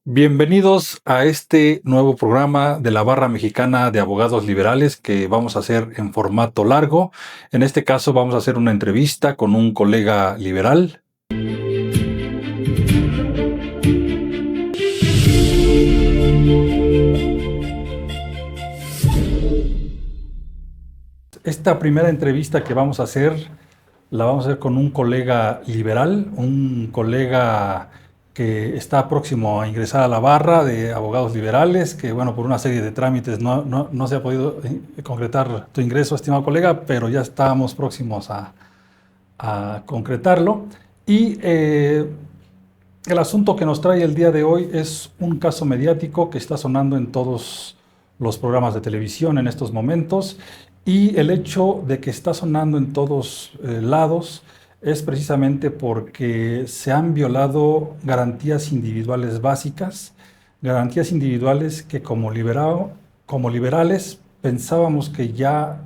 Bienvenidos a este nuevo programa de la Barra Mexicana de Abogados Liberales que vamos a hacer en formato largo. En este caso vamos a hacer una entrevista con un colega liberal. Esta primera entrevista que vamos a hacer, la vamos a hacer con un colega liberal, un colega que está próximo a ingresar a la barra de abogados liberales, que bueno, por una serie de trámites no se ha podido concretar tu ingreso, estimado colega, pero ya estamos próximos a concretarlo. Y el asunto que nos trae el día de hoy es un caso mediático que está sonando en todos los programas de televisión en estos momentos, y el hecho de que está sonando en todos lados es precisamente porque se han violado garantías individuales básicas, garantías individuales que como liberales pensábamos que ya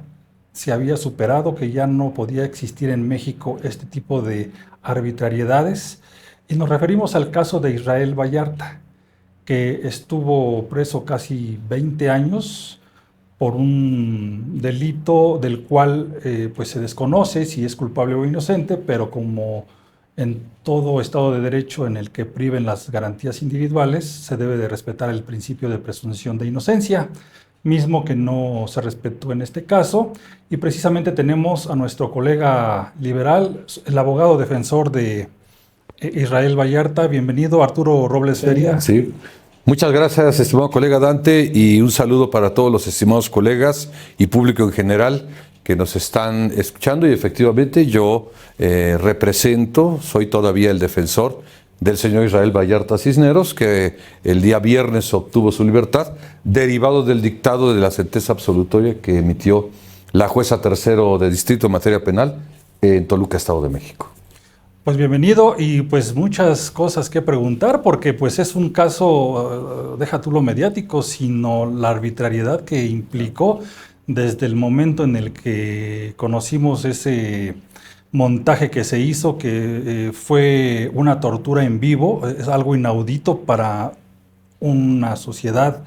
se había superado, que ya no podía existir en México este tipo de arbitrariedades. Y nos referimos al caso de Israel Vallarta, que estuvo preso casi 20 años por un delito del cual pues se desconoce si es culpable o inocente, pero como en todo Estado de Derecho en el que priven las garantías individuales, se debe de respetar el principio de presunción de inocencia, mismo que no se respetó en este caso. Y precisamente tenemos a nuestro colega liberal, el abogado defensor de Israel Vallarta. Bienvenido, Arturo Robles Feria. Sí. Muchas gracias, estimado colega Dante, y un saludo para todos los estimados colegas y público en general que nos están escuchando. Y efectivamente yo soy todavía el defensor del señor Israel Vallarta Cisneros, que el día viernes obtuvo su libertad, derivado del dictado de la sentencia absolutoria que emitió la jueza tercero de distrito en materia penal en Toluca, Estado de México. Pues bienvenido, y pues muchas cosas que preguntar, porque pues es un caso, deja tú lo mediático, sino la arbitrariedad que implicó desde el momento en el que conocimos ese montaje que se hizo, que fue una tortura en vivo. Es algo inaudito para una sociedad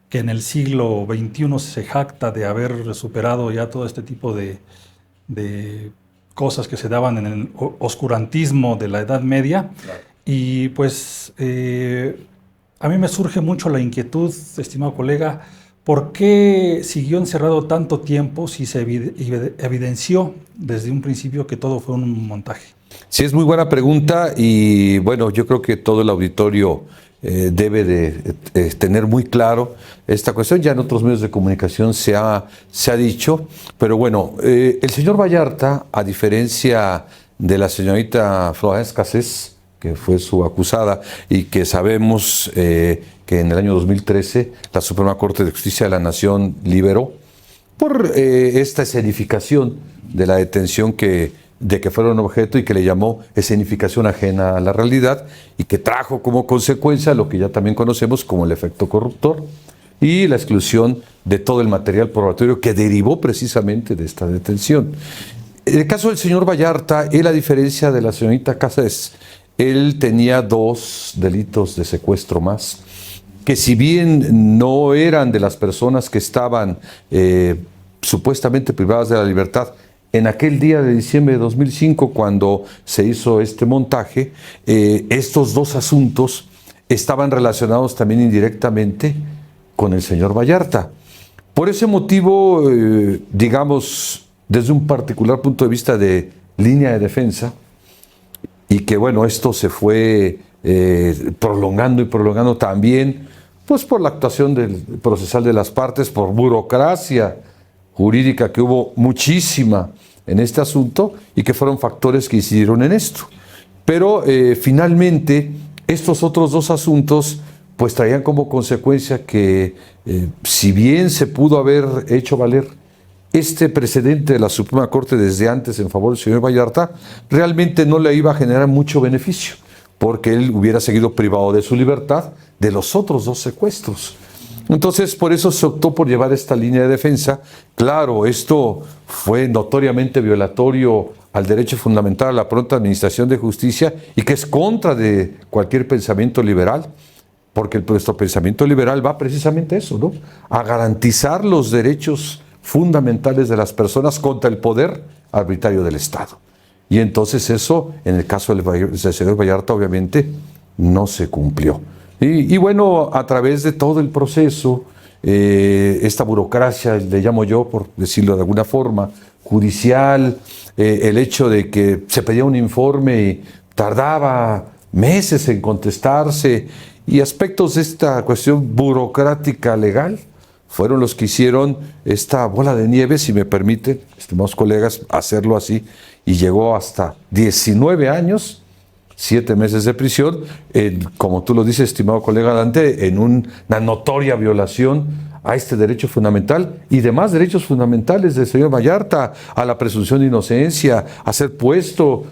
que en el siglo XXI se jacta de haber superado ya todo este tipo de cosas que se daban en el oscurantismo de la Edad Media. Claro. Y pues a mí me surge mucho la inquietud, estimado colega, ¿por qué siguió encerrado tanto tiempo si se evidenció desde un principio que todo fue un montaje? Sí, es muy buena pregunta, y bueno, yo creo que todo el auditorio debe de tener muy claro esta cuestión. Ya en otros medios de comunicación se ha dicho, pero bueno, el señor Vallarta, a diferencia de la señorita Florence Cassés, que fue su acusada y que sabemos que en el año 2013 la Suprema Corte de Justicia de la Nación liberó por esta escenificación de la detención de que fueron objeto, y que le llamó escenificación ajena a la realidad, y que trajo como consecuencia lo que ya también conocemos como el efecto corruptor y la exclusión de todo el material probatorio que derivó precisamente de esta detención. En el caso del señor Vallarta, él, a diferencia de la señorita Cassés, él tenía 2 delitos de secuestro más, que si bien no eran de las personas que estaban supuestamente privadas de la libertad en aquel día de diciembre de 2005, cuando se hizo este montaje, estos 2 asuntos estaban relacionados también indirectamente con el señor Vallarta. Por ese motivo, digamos, desde un particular punto de vista de línea de defensa, y que bueno, esto se fue prolongando y prolongando también, pues por la actuación procesal de las partes, por burocracia jurídica que hubo muchísima en este asunto, y que fueron factores que incidieron en esto. Pero finalmente estos otros 2 asuntos pues traían como consecuencia que si bien se pudo haber hecho valer este precedente de la Suprema Corte desde antes en favor del señor Vallarta, realmente no le iba a generar mucho beneficio, porque él hubiera seguido privado de su libertad de los otros 2 secuestros. Entonces, por eso se optó por llevar esta línea de defensa. Claro, esto fue notoriamente violatorio al derecho fundamental a la pronta administración de justicia, y que es contra de cualquier pensamiento liberal. porque nuestro pensamiento liberal va precisamente a eso, ¿no? A garantizar los derechos fundamentales de las personas contra el poder arbitrario del Estado. Y entonces eso, en el caso del señor Vallarta, obviamente, no se cumplió. Y bueno, a través de todo el proceso, esta burocracia, le llamo yo, por decirlo de alguna forma, judicial, el hecho de que se pedía un informe y tardaba meses en contestarse, y aspectos de esta cuestión burocrática legal, fueron los que hicieron esta bola de nieve, si me permiten, estimados colegas, hacerlo así, y llegó hasta 19 años, 7 meses de prisión, como tú lo dices, estimado colega Dante, en una notoria violación a este derecho fundamental y demás derechos fundamentales del señor Vallarta, a la presunción de inocencia, a ser puesto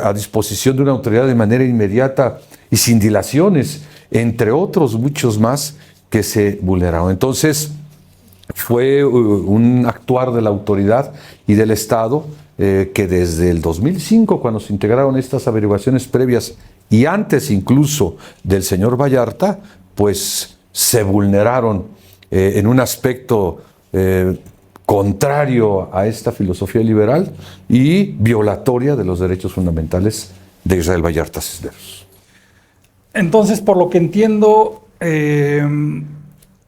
a disposición de una autoridad de manera inmediata y sin dilaciones, entre otros muchos más que se vulneraron. Entonces, fue un actuar de la autoridad y del Estado que desde el 2005, cuando se integraron estas averiguaciones previas y antes incluso del señor Vallarta, pues se vulneraron en un aspecto contrario a esta filosofía liberal y violatoria de los derechos fundamentales de Israel Vallarta Cisneros. Entonces, por lo que entiendo,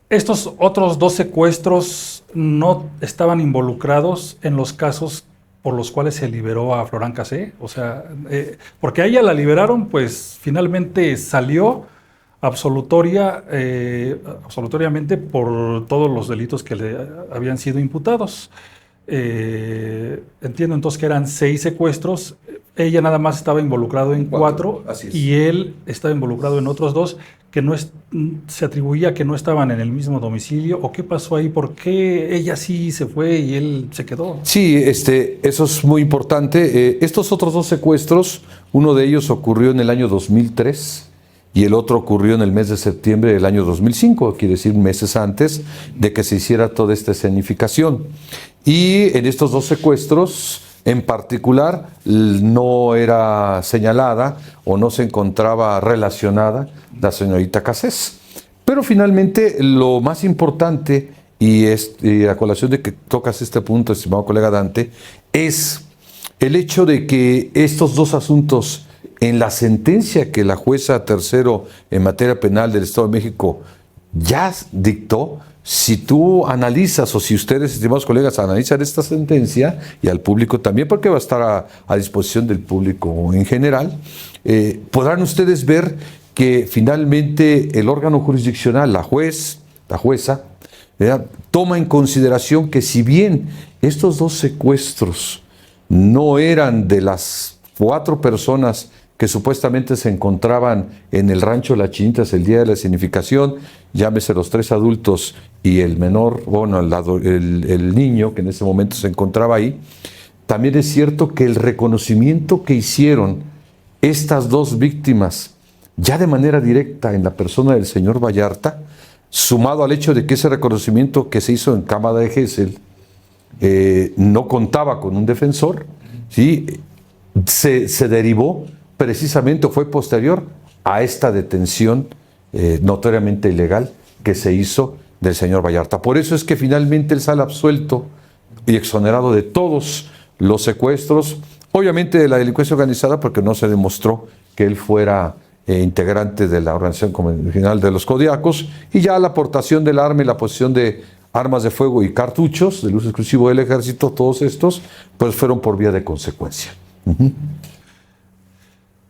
estos otros 2 secuestros no estaban involucrados en los casos por los cuales se liberó a Florán Cassé. O sea, porque a ella la liberaron, pues finalmente salió absolutoriamente por todos los delitos que le habían sido imputados. Entiendo entonces que eran 6 secuestros. Ella nada más estaba involucrado en 4 y él estaba involucrado en otros 2 que no se atribuía que no estaban en el mismo domicilio. ¿O qué pasó ahí? ¿Por qué ella sí se fue y él se quedó? Sí, eso es muy importante. Estos otros 2 secuestros, uno de ellos ocurrió en el año 2003 y el otro ocurrió en el mes de septiembre del año 2005, quiere decir meses antes de que se hiciera toda esta escenificación. Y en estos 2 secuestros, en particular, no era señalada o no se encontraba relacionada la señorita Cassés. Pero finalmente lo más importante, y a colación de que tocas este punto, estimado colega Dante, es el hecho de que estos 2 asuntos, en la sentencia que la jueza tercero en materia penal del Estado de México ya dictó, si tú analizas, o si ustedes, estimados colegas, analizan esta sentencia, y al público también, porque va a estar a disposición del público en general, podrán ustedes ver que finalmente el órgano jurisdiccional, la jueza, toma en consideración que si bien estos 2 secuestros no eran de las 4 personas que supuestamente se encontraban en el rancho Las Chinitas el día de la escenificación, llámese los 3 adultos y el menor, bueno, el niño que en ese momento se encontraba ahí, también es cierto que el reconocimiento que hicieron estas 2 víctimas, ya de manera directa en la persona del señor Vallarta, sumado al hecho de que ese reconocimiento que se hizo en Cámara de Gesell no contaba con un defensor, ¿sí? se derivó precisamente, o fue posterior a esta detención notoriamente ilegal que se hizo del señor Vallarta. Por eso es que finalmente él sale absuelto y exonerado de todos los secuestros, obviamente de la delincuencia organizada, porque no se demostró que él fuera integrante de la organización criminal de los Codiacos, y ya la aportación del arma y la posesión de armas de fuego y cartuchos del uso exclusivo del ejército, todos estos, pues fueron por vía de consecuencia.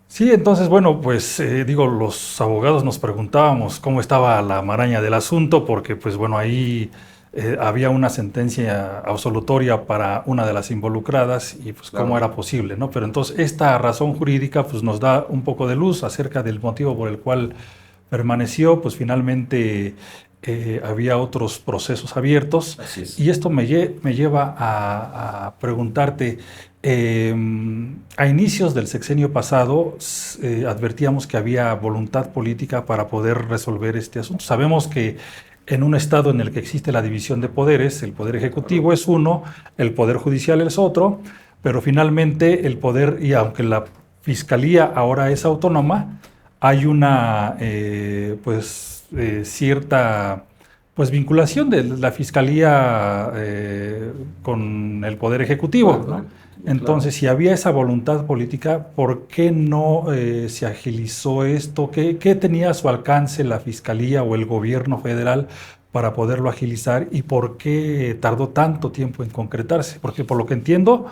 Sí, entonces, bueno, pues los abogados nos preguntábamos cómo estaba la maraña del asunto, porque pues bueno, ahí había una sentencia absolutoria para una de las involucradas y pues claro, cómo era posible, ¿no? Pero entonces esta razón jurídica pues nos da un poco de luz acerca del motivo por el cual permaneció. Pues finalmente había otros procesos abiertos. Así es. Y esto me lleva a preguntarte, a inicios del sexenio pasado advertíamos que había voluntad política para poder resolver este asunto. Sabemos que en un estado en el que existe la división de poderes, el poder ejecutivo es uno, el poder judicial es otro, pero finalmente el poder, y aunque la fiscalía ahora es autónoma, hay una, cierta pues vinculación de la Fiscalía con el Poder Ejecutivo, ¿no? Entonces, si había esa voluntad política, ¿por qué no se agilizó esto? ¿Qué tenía a su alcance la Fiscalía o el gobierno federal para poderlo agilizar? ¿Y por qué tardó tanto tiempo en concretarse? Porque por lo que entiendo,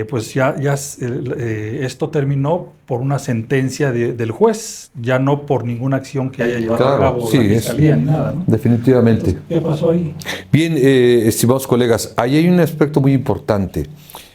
pues esto terminó por una sentencia del juez, ya no por ninguna acción que haya llevado a cabo la Fiscalía ni nada, ¿no? Definitivamente. Entonces, ¿qué pasó ahí? Bien, estimados colegas, ahí hay un aspecto muy importante.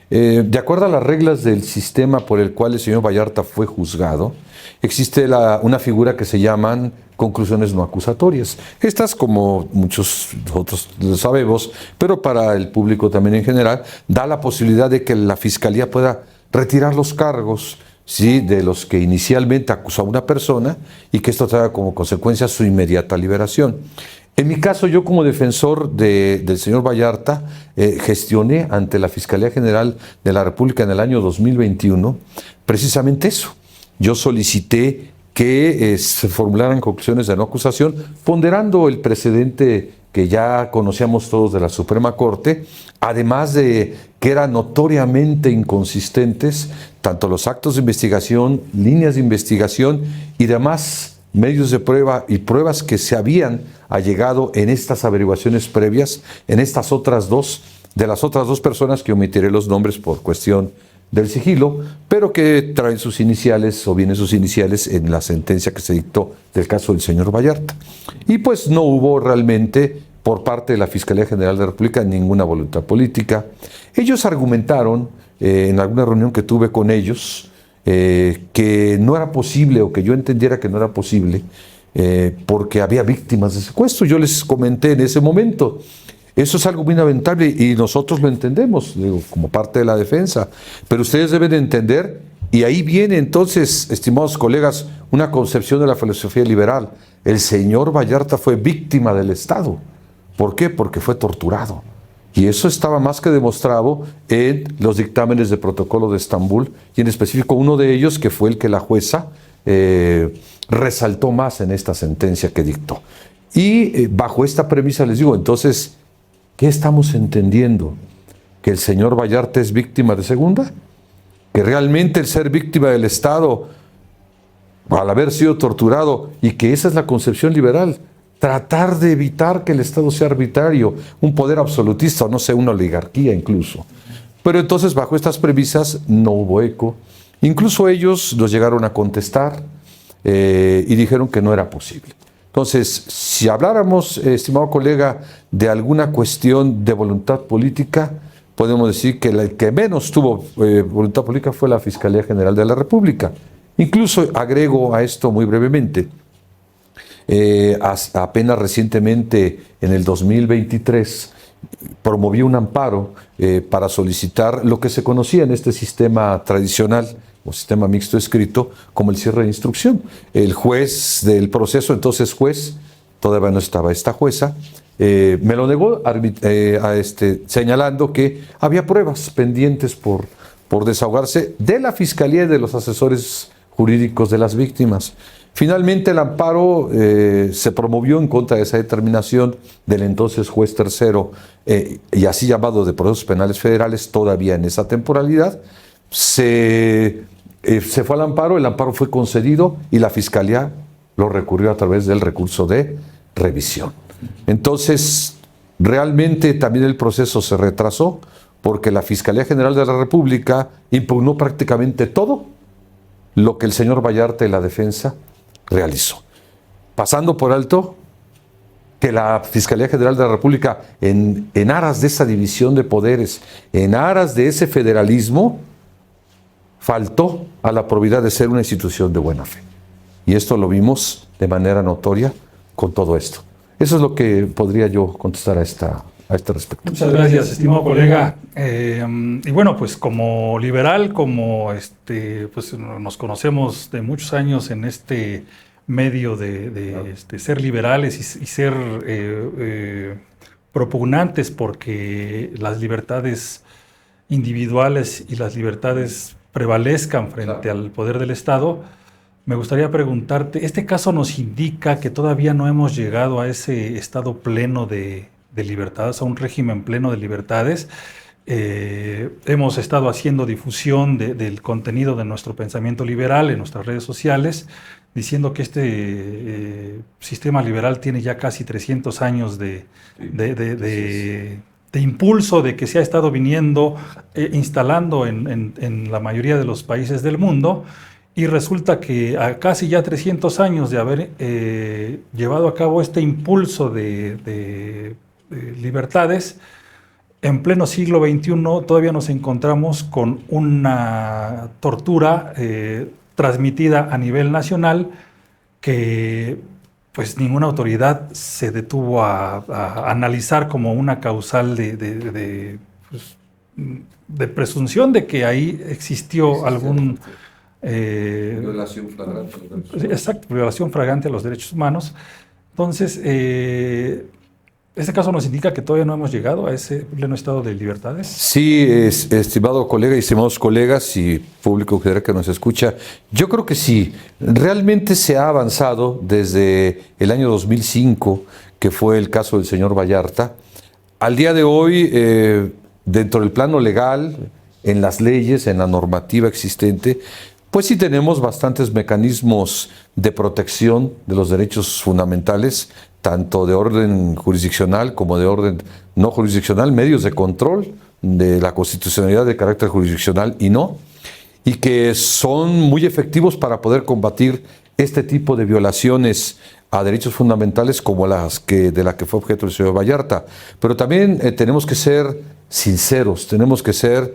De acuerdo a las reglas del sistema por el cual el señor Vallarta fue juzgado, existe una figura que se llaman conclusiones no acusatorias. Estas, como muchos otros lo sabemos, pero para el público también en general, da la posibilidad de que la Fiscalía pueda retirar los cargos, ¿sí?, de los que inicialmente acusó a una persona y que esto traiga como consecuencia su inmediata liberación. En mi caso, yo como defensor del señor Vallarta, gestioné ante la Fiscalía General de la República en el año 2021 precisamente eso. Yo solicité que se formularan conclusiones de no acusación, ponderando el precedente que ya conocíamos todos de la Suprema Corte, además de que eran notoriamente inconsistentes tanto los actos de investigación, líneas de investigación y demás medios de prueba y pruebas que se habían allegado en estas averiguaciones previas, en estas otras dos, de las otras dos personas que omitiré los nombres por cuestión del sigilo, pero que traen sus iniciales o vienen sus iniciales en la sentencia que se dictó del caso del señor Vallarta. Y pues no hubo realmente por parte de la Fiscalía General de la República ninguna voluntad política. Ellos argumentaron en alguna reunión que tuve con ellos que no era posible, o que yo entendiera que no era posible, porque había víctimas de secuestro. Yo les comenté en ese momento, eso es algo muy lamentable y nosotros lo entendemos, digo, como parte de la defensa, pero ustedes deben entender, y ahí viene entonces, estimados colegas, una concepción de la filosofía liberal. El señor Vallarta fue víctima del Estado. ¿Por qué? Porque fue torturado. Y eso estaba más que demostrado en los dictámenes de protocolo de Estambul, y en específico uno de ellos, que fue el que la jueza resaltó más en esta sentencia que dictó. Y bajo esta premisa les digo, entonces, ¿qué estamos entendiendo? ¿Que el señor Vallarta es víctima de segunda? ¿Que realmente el ser víctima del Estado, al haber sido torturado, y que esa es la concepción liberal? Tratar de evitar que el Estado sea arbitrario, un poder absolutista, o no sé, una oligarquía incluso. Pero entonces, bajo estas premisas, no hubo eco. Incluso ellos nos llegaron a contestar y dijeron que no era posible. Entonces, si habláramos, estimado colega, de alguna cuestión de voluntad política, podemos decir que el que menos tuvo voluntad política fue la Fiscalía General de la República. Incluso agrego a esto muy brevemente, apenas recientemente, en el 2023, promovió un amparo para solicitar lo que se conocía en este sistema tradicional o sistema mixto escrito como el cierre de instrucción. El juez del proceso, entonces juez, todavía no estaba esta jueza, me lo negó señalando que había pruebas pendientes por desahogarse de la Fiscalía y de los asesores jurídicos de las víctimas. Finalmente el amparo se promovió en contra de esa determinación del entonces juez tercero y así llamado de procesos penales federales, todavía en esa temporalidad. Se fue al amparo, el amparo fue concedido y la Fiscalía lo recurrió a través del recurso de revisión. Entonces, realmente también el proceso se retrasó porque la Fiscalía General de la República impugnó prácticamente todo lo que el señor Vallarta y la defensa realizó, pasando por alto que la Fiscalía General de la República, en aras de esa división de poderes, en aras de ese federalismo, faltó a la probidad de ser una institución de buena fe. Y esto lo vimos de manera notoria con todo esto. Eso es lo que podría yo contestar a este respecto. Muchas gracias, estimado colega. Y bueno, pues como liberal, como pues nos conocemos de muchos años en este medio de ser liberales y ser propugnantes porque las libertades individuales y las libertades prevalezcan frente al poder del Estado, me gustaría preguntarte, este caso nos indica que todavía no hemos llegado a ese estado pleno de libertades, a un régimen pleno de libertades. Hemos estado haciendo difusión del contenido de nuestro pensamiento liberal en nuestras redes sociales, diciendo que este sistema liberal tiene ya casi 300 años de impulso, de que se ha estado viniendo, instalando en la mayoría de los países del mundo. Y resulta que a casi ya 300 años de haber llevado a cabo este impulso de libertades, en pleno siglo XXI todavía nos encontramos con una tortura transmitida a nivel nacional que pues ninguna autoridad se detuvo a analizar como una causal pues, de presunción de que ahí existió algún... violación flagrante a los derechos humanos. Exacto, violación flagrante a los derechos humanos. Entonces, este caso nos indica que todavía no hemos llegado a ese pleno estado de libertades. Sí, estimado colega y estimados colegas y público general que nos escucha, yo creo que sí, realmente se ha avanzado desde el año 2005, que fue el caso del señor Vallarta. Al día de hoy, dentro del plano legal, en las leyes, en la normativa existente, pues sí tenemos bastantes mecanismos de protección de los derechos fundamentales, tanto de orden jurisdiccional como de orden no jurisdiccional, medios de control de la constitucionalidad de carácter jurisdiccional y no, y que son muy efectivos para poder combatir este tipo de violaciones a derechos fundamentales como de la que fue objeto el señor Vallarta. Pero también tenemos que ser sinceros, tenemos que ser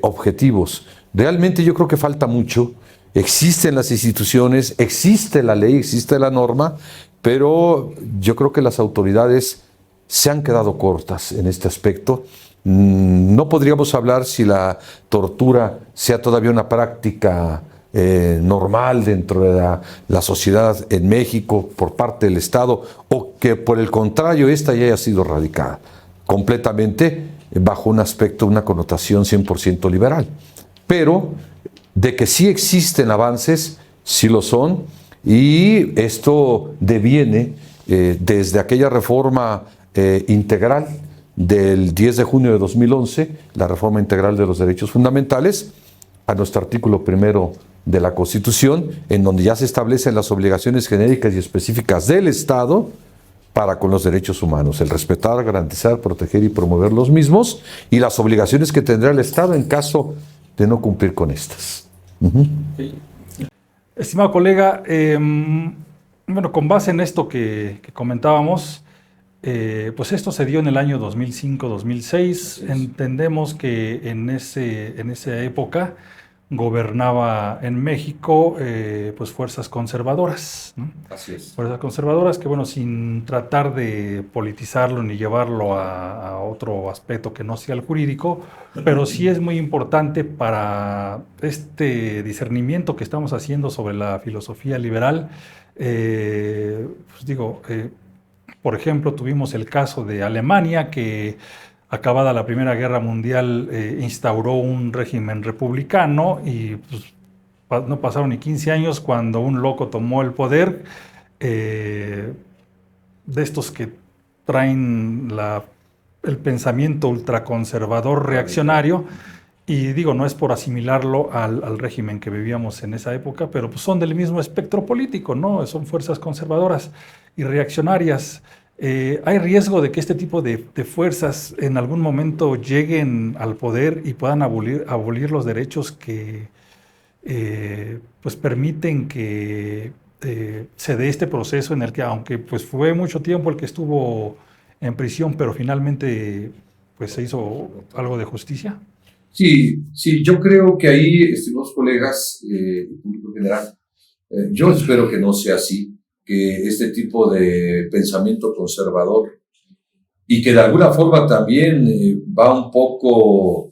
objetivos. Realmente yo creo que falta mucho. Existen las instituciones, existe la ley, existe la norma, pero yo creo que las autoridades se han quedado cortas en este aspecto. No podríamos hablar si la tortura sea todavía una práctica normal dentro de la sociedad en México por parte del Estado, o que por el contrario esta ya haya sido erradicada completamente bajo un aspecto, una connotación 100% liberal. Pero de que sí existen avances, sí lo son, y esto deviene desde aquella reforma integral del 10 de junio de 2011, la reforma integral de los derechos fundamentales, a nuestro artículo primero de la Constitución, en donde ya se establecen las obligaciones genéricas y específicas del Estado para con los derechos humanos, el respetar, garantizar, proteger y promover los mismos, y las obligaciones que tendrá el Estado en caso de no cumplir con estas. Sí. Estimado colega, bueno, con base en esto que comentábamos, pues esto se dio en el año 2005-2006. Entendemos que en esa época gobernaba en México pues fuerzas conservadoras, ¿no? Así es. Fuerzas conservadoras que, bueno, sin tratar de politizarlo ni llevarlo a otro aspecto que no sea el jurídico, pero sí es muy importante para este discernimiento que estamos haciendo sobre la filosofía liberal. Pues digo, por ejemplo, tuvimos el caso de Alemania, que acabada la Primera Guerra Mundial instauró un régimen republicano y pues, no pasaron ni 15 años cuando un loco tomó el poder, de estos que traen el pensamiento ultraconservador reaccionario. Y digo, no es por asimilarlo al régimen que vivíamos en esa época, pero pues son del mismo espectro político, ¿no? Son fuerzas conservadoras y reaccionarias. ¿Hay riesgo de que este tipo de fuerzas en algún momento lleguen al poder y puedan abolir los derechos que pues permiten que se dé este proceso en el que, aunque pues fue mucho tiempo el que estuvo en prisión, pero finalmente pues se hizo algo de justicia? Sí, sí, yo creo que ahí, estimados colegas, público general, yo espero que no sea así, que este tipo de pensamiento conservador y que de alguna forma también va un poco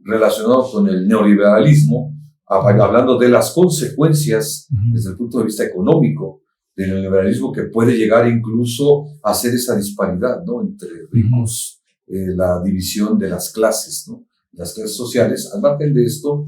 relacionado con el neoliberalismo, hablando de las consecuencias desde el punto de vista económico del neoliberalismo, que puede llegar incluso a hacer esa disparidad, ¿no?, entre ricos, la división de las clases, ¿no?, las clases sociales. Al margen de esto,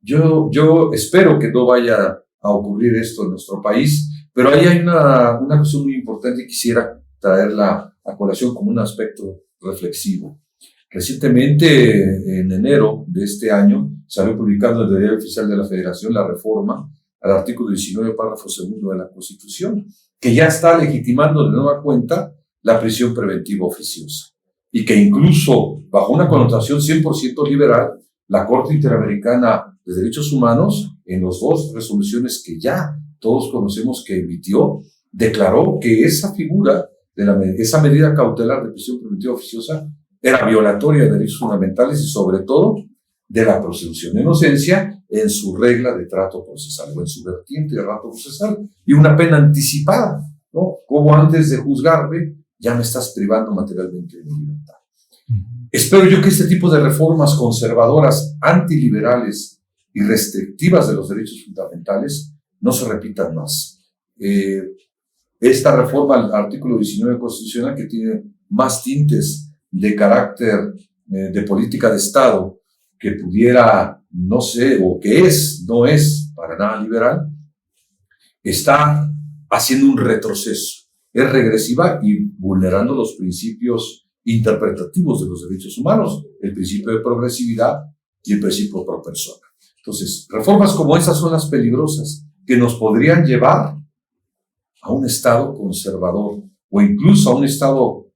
yo espero que no vaya a ocurrir esto en nuestro país, pero ahí hay una cuestión muy importante y quisiera traerla a colación como un aspecto reflexivo. Recientemente, en enero de este año, salió publicado en el Diario Oficial de la Federación la reforma al artículo 19, párrafo segundo de la Constitución, que ya está legitimando de nueva cuenta la prisión preventiva oficiosa. Y que incluso, bajo una connotación 100% liberal, la Corte Interamericana de Derechos Humanos, en las 2 resoluciones que ya todos conocemos que emitió, declaró que esa figura, esa medida cautelar de prisión preventiva oficiosa, era violatoria de derechos fundamentales y sobre todo de la presunción de inocencia en su regla de trato procesal o en su vertiente de trato procesal, y una pena anticipada, ¿no? Como antes de juzgarme ya me estás privando materialmente de mi libertad. Espero yo que este tipo de reformas conservadoras, antiliberales y restrictivas de los derechos fundamentales no se repitan más. Esta reforma al artículo 19 constitucional, que tiene más tintes de carácter de política de Estado, que pudiera, no sé, o que no es para nada liberal, está haciendo un retroceso. Es regresiva y vulnerando los principios interpretativos de los derechos humanos, el principio de progresividad y el principio pro persona. Entonces, reformas como estas son las peligrosas, que nos podrían llevar a un Estado conservador o incluso a un Estado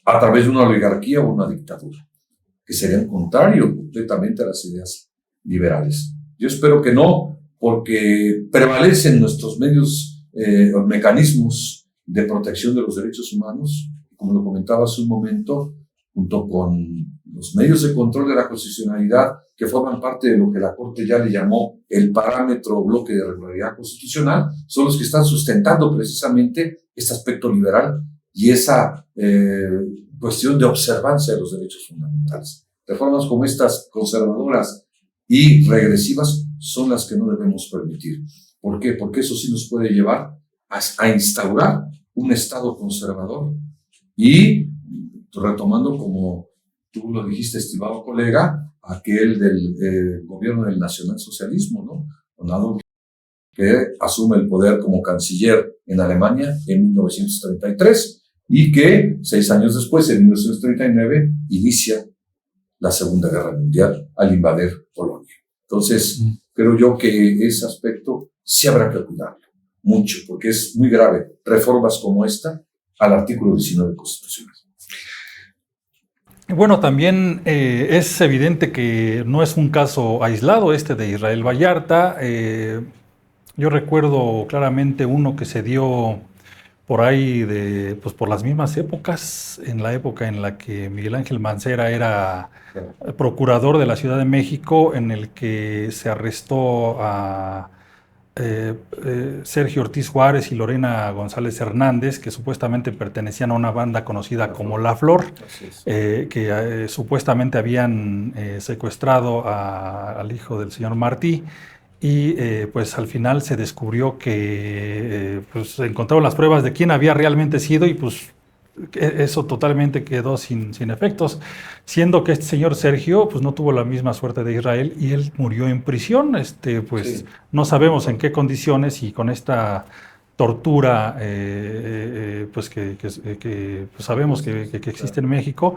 a través de una oligarquía o una dictadura, que serían contrario completamente a las ideas liberales. Yo espero que no, porque prevalecen nuestros medios, mecanismos de protección de los derechos humanos, como lo comentaba hace un momento, junto con los medios de control de la constitucionalidad, que forman parte de lo que la Corte ya le llamó el parámetro o bloque de regularidad constitucional, son los que están sustentando precisamente este aspecto liberal y esa cuestión de observancia de los derechos fundamentales. Reformas como estas, conservadoras y regresivas, son las que no debemos permitir. ¿Por qué? Porque eso sí nos puede llevar a instaurar un Estado conservador y, retomando como tú lo dijiste, estimado colega, aquel del gobierno del nacionalsocialismo, ¿no? Con Adolf, que asume el poder como canciller en Alemania en 1933 y que 6 años después, en 1939, inicia la Segunda Guerra Mundial al invadir Polonia. Entonces, creo yo que ese aspecto sí habrá que cuidarlo mucho, porque es muy grave. Reformas como esta al artículo 19 constitucional. Bueno, también es evidente que no es un caso aislado este de Israel Vallarta. Yo recuerdo claramente uno que se dio por ahí pues por las mismas épocas, en la época en la que Miguel Ángel Mancera era procurador de la Ciudad de México, en el que se arrestó a Sergio Ortiz Juárez y Lorena González Hernández, que supuestamente pertenecían a una banda conocida como La Flor, que supuestamente habían secuestrado al hijo del señor Martí. Y pues al final se descubrió que pues se encontraron las pruebas de quién había realmente sido y pues eso totalmente quedó sin efectos, siendo que este señor Sergio pues no tuvo la misma suerte de Israel y él murió en prisión, pues sí. No sabemos en qué condiciones y con esta tortura pues que pues sabemos que existe en México.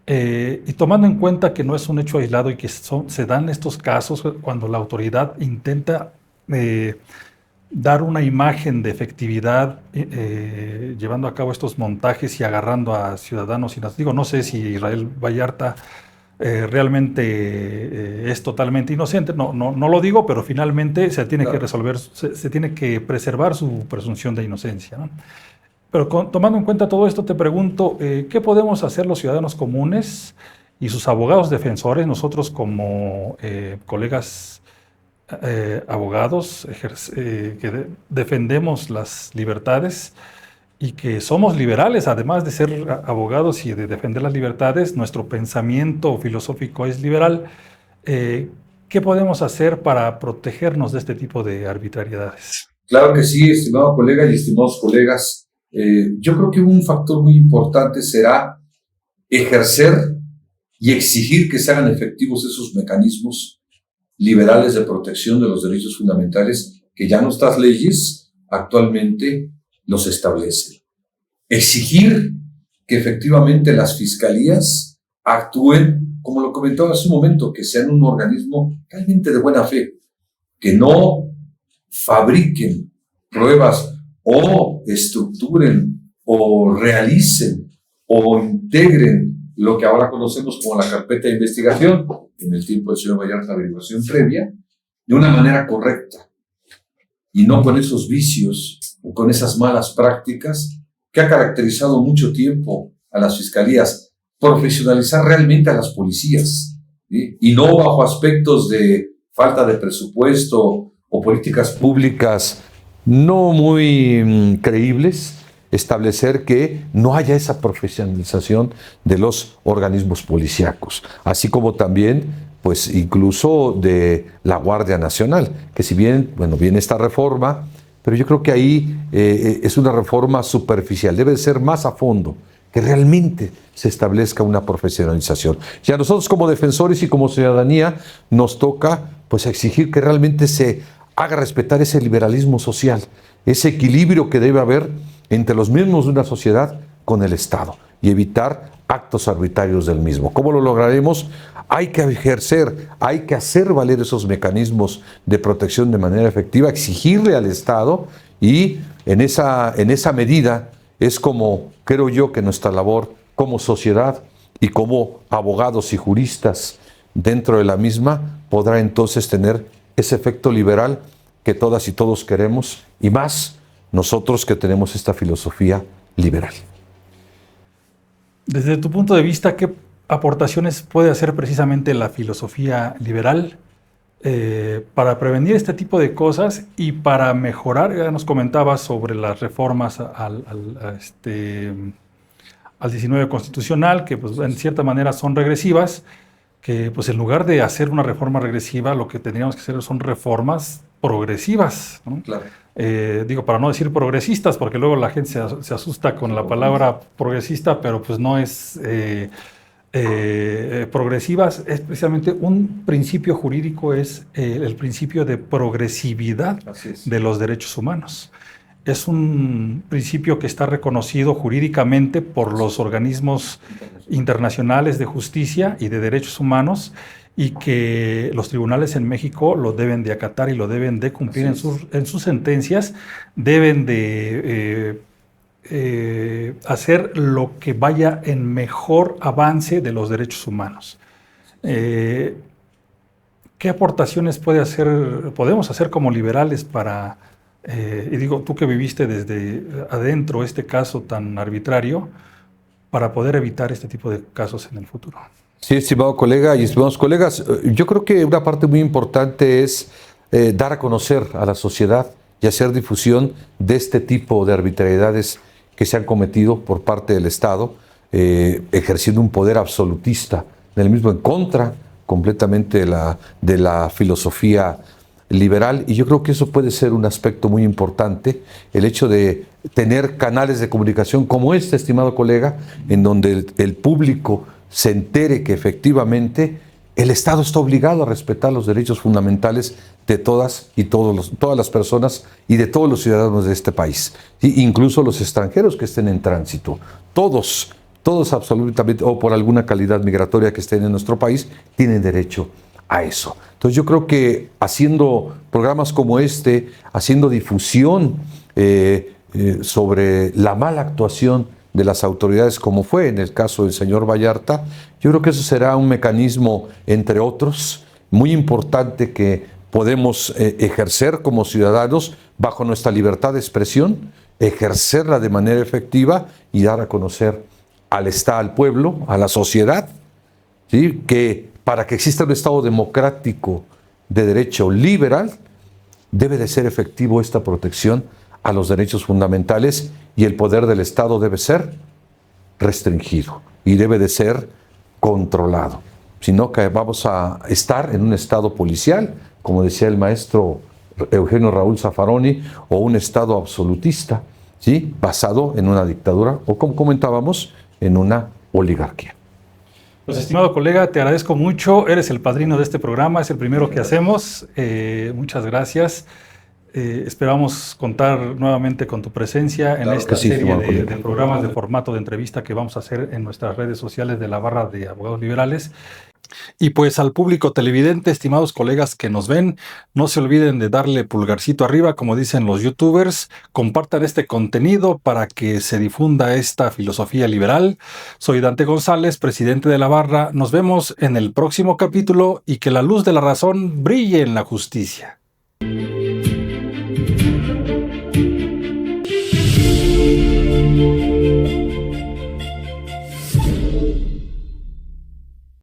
Y tomando en cuenta que no es un hecho aislado y que se dan estos casos cuando la autoridad intenta dar una imagen de efectividad llevando a cabo estos montajes y agarrando a ciudadanos inocentes. Digo, no sé si Israel Vallarta realmente es totalmente inocente, no lo digo, pero finalmente se tiene que resolver, se tiene que preservar su presunción de inocencia, ¿no? Pero tomando en cuenta todo esto, te pregunto, ¿qué podemos hacer los ciudadanos comunes y sus abogados defensores, nosotros como colegas abogados que defendemos las libertades y que somos liberales, además de ser abogados y de defender las libertades, nuestro pensamiento filosófico es liberal? ¿Qué podemos hacer para protegernos de este tipo de arbitrariedades? Claro que sí, estimado colega y estimados colegas. Yo creo que un factor muy importante será ejercer y exigir que se hagan efectivos esos mecanismos liberales de protección de los derechos fundamentales que ya nuestras leyes actualmente los establecen. Exigir que efectivamente las fiscalías actúen, como lo comentaba hace un momento, que sean un organismo realmente de buena fe, que no fabriquen pruebas o estructuren o realicen o integren lo que ahora conocemos como la carpeta de investigación, en el tiempo del señor Vallarta, averiguación previa, de una manera correcta y no con esos vicios o con esas malas prácticas que ha caracterizado mucho tiempo a las fiscalías. Profesionalizar realmente a las policías, ¿sí? Y no bajo aspectos de falta de presupuesto o políticas públicas no muy creíbles, establecer que no haya esa profesionalización de los organismos policíacos, así como también, pues incluso de la Guardia Nacional, que si bien, bueno, viene esta reforma, pero yo creo que ahí es una reforma superficial, debe ser más a fondo, que realmente se establezca una profesionalización. Y a nosotros como defensores y como ciudadanía nos toca pues exigir que realmente se haga respetar ese liberalismo social, ese equilibrio que debe haber entre los miembros de una sociedad con el Estado y evitar actos arbitrarios del mismo. ¿Cómo lo lograremos? Hay que ejercer, hay que hacer valer esos mecanismos de protección de manera efectiva, exigirle al Estado y en esa medida es como creo yo que nuestra labor como sociedad y como abogados y juristas dentro de la misma podrá entonces tener ese efecto liberal que todas y todos queremos y más nosotros que tenemos esta filosofía liberal. Desde tu punto de vista, ¿qué aportaciones puede hacer precisamente la filosofía liberal para prevenir este tipo de cosas y para mejorar? Ya nos comentabas sobre las reformas al 19 constitucional, que pues, en cierta manera son regresivas, que pues en lugar de hacer una reforma regresiva, lo que tendríamos que hacer son reformas progresivas, ¿no? Claro. Digo, para no decir progresistas, porque luego la gente se asusta con la palabra progresista, pero pues no es progresivas, es precisamente un principio jurídico, es el principio de progresividad de los derechos humanos. Es un principio que está reconocido jurídicamente por los organismos internacionales de justicia y de derechos humanos y que los tribunales en México lo deben de acatar y lo deben de cumplir en sus sentencias, deben de hacer lo que vaya en mejor avance de los derechos humanos. ¿Qué aportaciones podemos hacer como liberales para... y digo, tú que viviste desde adentro este caso tan arbitrario, para poder evitar este tipo de casos en el futuro? Sí, estimado colega y estimados colegas, yo creo que una parte muy importante es dar a conocer a la sociedad y hacer difusión de este tipo de arbitrariedades que se han cometido por parte del Estado, ejerciendo un poder absolutista del mismo en contra completamente de la filosofía liberal, y yo creo que eso puede ser un aspecto muy importante, el hecho de tener canales de comunicación como este, estimado colega, en donde el público se entere que efectivamente el Estado está obligado a respetar los derechos fundamentales de todas y todas las personas y de todos los ciudadanos de este país, ¿sí? Incluso los extranjeros que estén en tránsito, todos absolutamente, o por alguna calidad migratoria que estén en nuestro país, tienen derecho a eso. Entonces yo creo que haciendo programas como este, haciendo difusión sobre la mala actuación de las autoridades, como fue en el caso del señor Vallarta, yo creo que eso será un mecanismo, entre otros, muy importante que podemos ejercer como ciudadanos bajo nuestra libertad de expresión, ejercerla de manera efectiva y dar a conocer al Estado, al pueblo, a la sociedad, ¿sí? Que para que exista un Estado democrático de derecho liberal, debe de ser efectivo esta protección a los derechos fundamentales y el poder del Estado debe ser restringido y debe de ser controlado. Sino que vamos a estar en un Estado policial, como decía el maestro Eugenio Raúl Zaffaroni, o un Estado absolutista, ¿sí? Basado en una dictadura o, como comentábamos, en una oligarquía. Pues, estimado colega, te agradezco mucho. Eres el padrino de este programa, es el primero que hacemos. Muchas gracias. Esperamos contar nuevamente con tu presencia en Claro esta que sí, serie estimado de colega. programas de formato de entrevista que vamos a hacer en nuestras redes sociales de la barra de abogados liberales. Y pues al público televidente, estimados colegas que nos ven, no se olviden de darle pulgarcito arriba, como dicen los youtubers, compartan este contenido para que se difunda esta filosofía liberal. Soy Dante González, presidente de la barra. Nos vemos en el próximo capítulo y que la luz de la razón brille en la justicia.